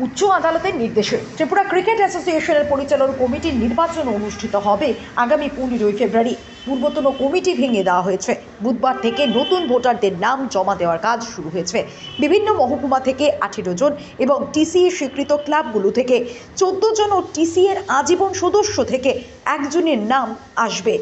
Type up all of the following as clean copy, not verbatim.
উচ্চ আদালতের নির্দেশে ত্রিপুরা ক্রিকেট অ্যাসোসিয়েশনের পরিচালন কমিটির নির্বাচন অনুষ্ঠিত হবে আগামী 15 ফেব্রুয়ারি। পূর্বতন কমিটি ভেঙে দেওয়া হয়েছে। বুধবার থেকে নতুন ভোটারদের নাম জমা দেওয়ার কাজ শুরু হয়েছে। বিভিন্ন মহকুমা থেকে 18 জন এবং টিসিএ স্বীকৃত ক্লাবগুলো থেকে 14 জন ও টিসিএর আজীবন সদস্য থেকে একজনের নাম আসবে।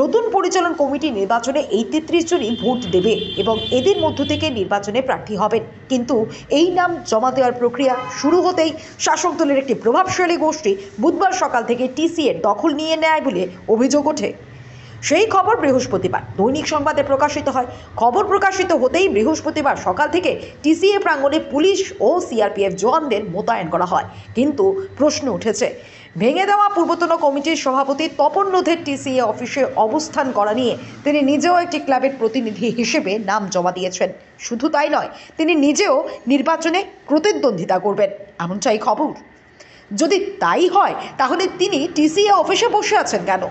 নতুন পরিচালন কমিটি নির্বাচনে এই 33 জনই ভোট দেবে এবং এদের মধ্য থেকে নির্বাচনে প্রার্থী হবেন। কিন্তু এই নাম জমা দেওয়ার প্রক্রিয়া শুরু হতেই শাসক দলের একটি প্রভাবশালী গোষ্ঠী বুধবার সকাল থেকে টিসিএর দখল নিয়ে নেয় বলে অভিযোগ ওঠে। সেই খবর বৃহস্পতিবার দৈনিক সংবাদে প্রকাশিত হয়। খবর প্রকাশিত হতেই বৃহস্পতিবার সকাল থেকে টিসিএ প্রাঙ্গণে পুলিশ ও সিআরপিএফ জওয়ানদের মোতায়েন করা হয়। কিন্তু প্রশ্ন উঠেছে, ভেঙে দেওয়া পূর্বতন কমিটির সভাপতি তপন লোধের টিসিএ অফিসে অবস্থান করা নিয়ে তিনি নিজেও একটি ক্লাবের প্রতিনিধি হিসেবে নাম জমা দিয়েছেন। শুধু তাই নয়, তিনি নিজেও নির্বাচনে প্রতিদ্বন্দ্বিতা করবেন, এমন চাই খবর। যদি তাই হয় তাহলে তিনি টিসিএ অফিসে বসে আছেন কেন?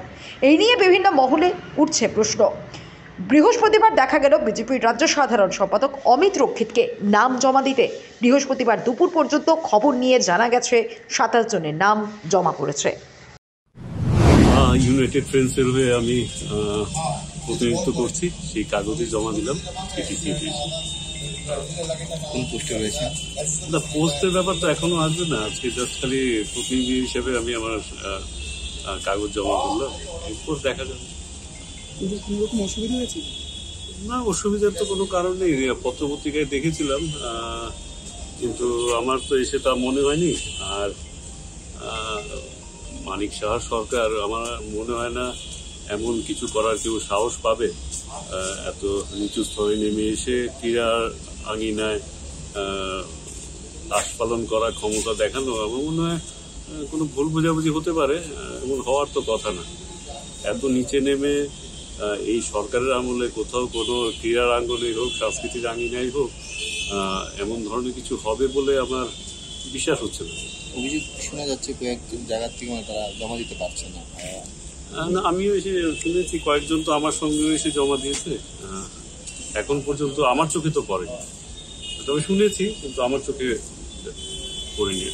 এই নিয়ে বিভিন্ন মহলে উঠছে প্রশ্ন। বৃহস্পতিবার দেখা গেল বিজেপির রাজ্য সাধারণ সম্পাদক অমিত রক্ষিতকে নাম জমা দিতে। বৃহস্পতিবার দুপুর পর্যন্ত খবর নিয়ে জানা গেছে 27 জনের নাম জমা পড়েছে। ইউনাইটেড ফ্রেন্ডসের হয়ে আমি প্রতিনিধিত্ব করছি, সেই কাগজে জমা দিলাম টিসিএ অফিসে। কোন পোস্টে রয়েছে? না, পোস্টের ব্যাপার তো এখনো আসবে না। আজকে জাস্ট খালি প্রতিনিধি হিসেবে আমি আমার কাগজ জমা করলাম, এরপর দেখা যাবে। কোনো রকম অসুবিধা হয়েছে? না, অসুবিধার তো কোনো কারণ নেই। পত্রপত্রিকায় দেখেছিলাম, কিন্তু আমার তো এসে তা মনে হয়নি। আর মানিক সাহার সরকার আমার মনে হয় না এমন কিছু করার কেউ সাহস পাবে। এত নিচু স্তরে নেমে এসে ক্রীড়ার আঙিনায় দাস পালন করার ক্ষমতা দেখানো, আমার মনে হয় কোনো ভুল বোঝাবুঝি হতে পারে, এমন হওয়ার তো কথা না। এত নিচে নেমে এই সরকারের আমলে কোথাও কোনো ক্রীড়ার আঙ্গনে হোক, সাংস্কৃতিক আঙিনায় হোক, এমন ধরনের কিছু হবে বলে আমার বিশ্বাস হচ্ছে না। অভিযোগ শোনা যাচ্ছে কয়েকজন জায়গার থেকে তারা জমা দিতে পারছে না। না, আমিও এসে শুনেছি কয়েকজন তো আমার সঙ্গেও এসে জমা দিয়েছে। এখন পর্যন্ত আমার চোখে তো পড়েনি, তবে শুনেছি, কিন্তু আমার চোখে পড়েনি।